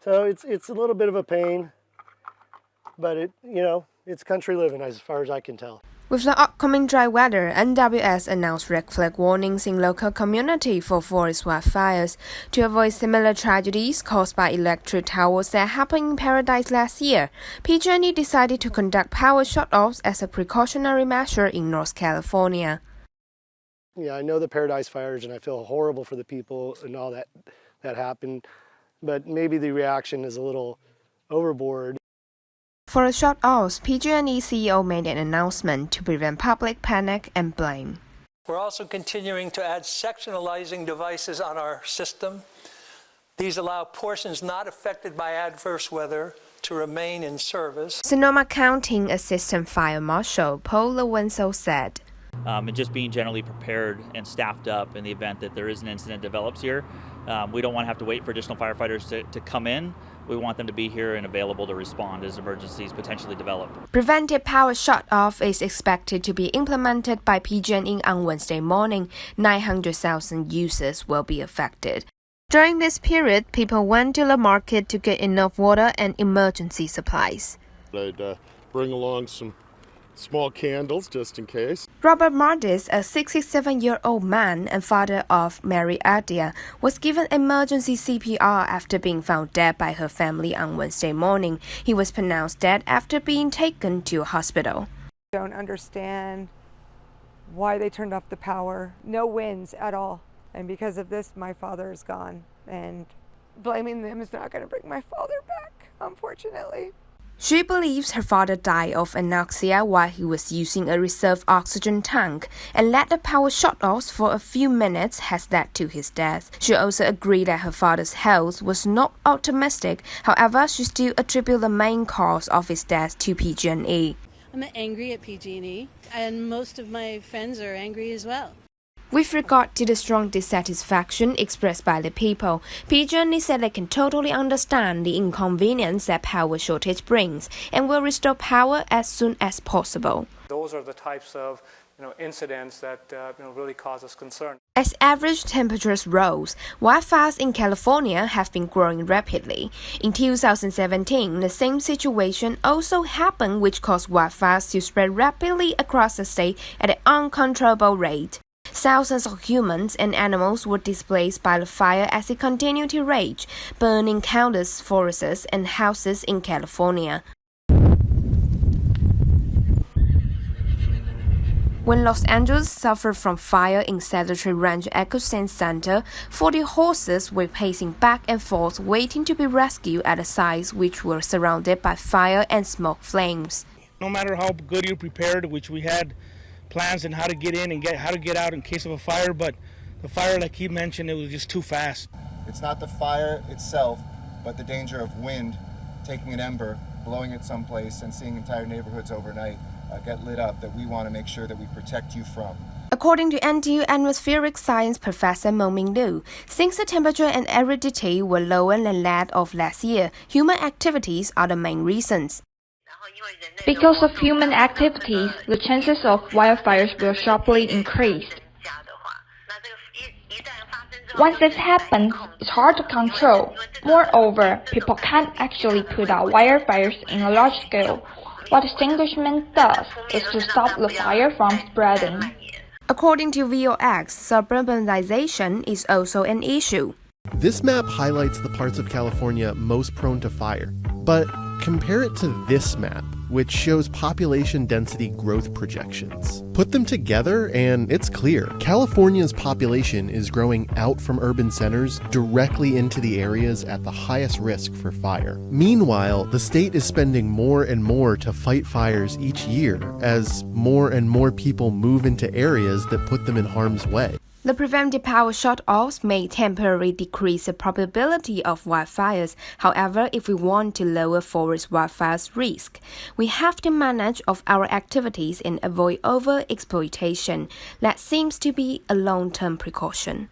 So it's a little bit of a pain, but it's country living as far as I can tell. With the upcoming dry weather, NWS announced red flag warnings in local community for forest wildfires to avoid similar tragedies caused by electric towers that happened in Paradise last year. Pg&E decided to conduct power shutoffs as a precautionary measure in North California. Yeah, I know the Paradise fires, and I feel horrible for the people and all that happened, but maybe the reaction is a little overboard. For a short hours, Pg&E CEO made an announcement to prevent public panic and blame. We're also continuing to add sectionalizing devices on our system. These allow portions not affected by adverse weather to remain in service. Sonoma County Assistant Fire Marshal Paul Lowenzo said, and just being generally prepared and staffed up in the event that there is an incident develops here. We don't want to have to wait for additional firefighters to come in. We want them to be here and available to respond as emergencies potentially develop. Preventive power shutoff is expected to be implemented by PG&E on Wednesday morning. 900,000 users will be affected. During this period, people went to the market to get enough water and emergency supplies. I'd bring along some small candles just in case. Robert Mardis, a 67-year-old man and father of Mary Adia, was given emergency CPR after being found dead by her family on Wednesday morning. He was pronounced dead after being taken to a hospital. I don't understand why they turned off the power. No winds at all. And because of this, my father is gone. And blaming them is not going to bring my father back, unfortunately. She believes her father died of anoxia while he was using a reserve oxygen tank, and let the power shutoffs for a few minutes has led to his death. She also agreed that her father's health was not optimistic. However, she still attributes the main cause of his death to PG&E. I'm angry at PG&E, and most of my friends are angry as well. With regard to the strong dissatisfaction expressed by the people, PG&E said they can totally understand the inconvenience that power shortage brings and will restore power as soon as possible. Those are the types of incidents that really cause us concern. As average temperatures rose, wildfires in California have been growing rapidly. In 2017, the same situation also happened, which caused wildfires to spread rapidly across the state at an uncontrollable rate. Thousands of humans and animals were displaced by the fire as it continued to rage, burning countless forests and houses in California. When Los Angeles suffered from fire in Cemetery Ranch Eco Center, 40 horses were pacing back and forth waiting to be rescued at the sites which were surrounded by fire and smoke flames. No matter how good you're prepared, which we had plans on how to get in and how to get out in case of a fire, but the fire, like he mentioned, it was just too fast. It's not the fire itself, but the danger of wind taking an ember, blowing it someplace, and seeing entire neighborhoods overnight get lit up that we want to make sure that we protect you from. According to NTU atmospheric science professor Mo-Ming Liu, since the temperature and aridity were lower than that of last year, human activities are the main reasons. Because of human activities, the chances of wildfires will sharply increase. Once this happens, it's hard to control. Moreover, people can't actually put out wildfires in a large scale. What extinguishment does is to stop the fire from spreading. According to VOX, suburbanization is also an issue. This map highlights the parts of California most prone to fire, but compare it to this map, which shows population density growth projections. Put them together and it's clear. California's population is growing out from urban centers directly into the areas at the highest risk for fire. Meanwhile, the state is spending more and more to fight fires each year as more and more people move into areas that put them in harm's way. The preventive power shutoffs may temporarily decrease the probability of wildfires. However, if we want to lower forest wildfires risk, we have to manage of our activities and avoid overexploitation. That seems to be a long-term precaution.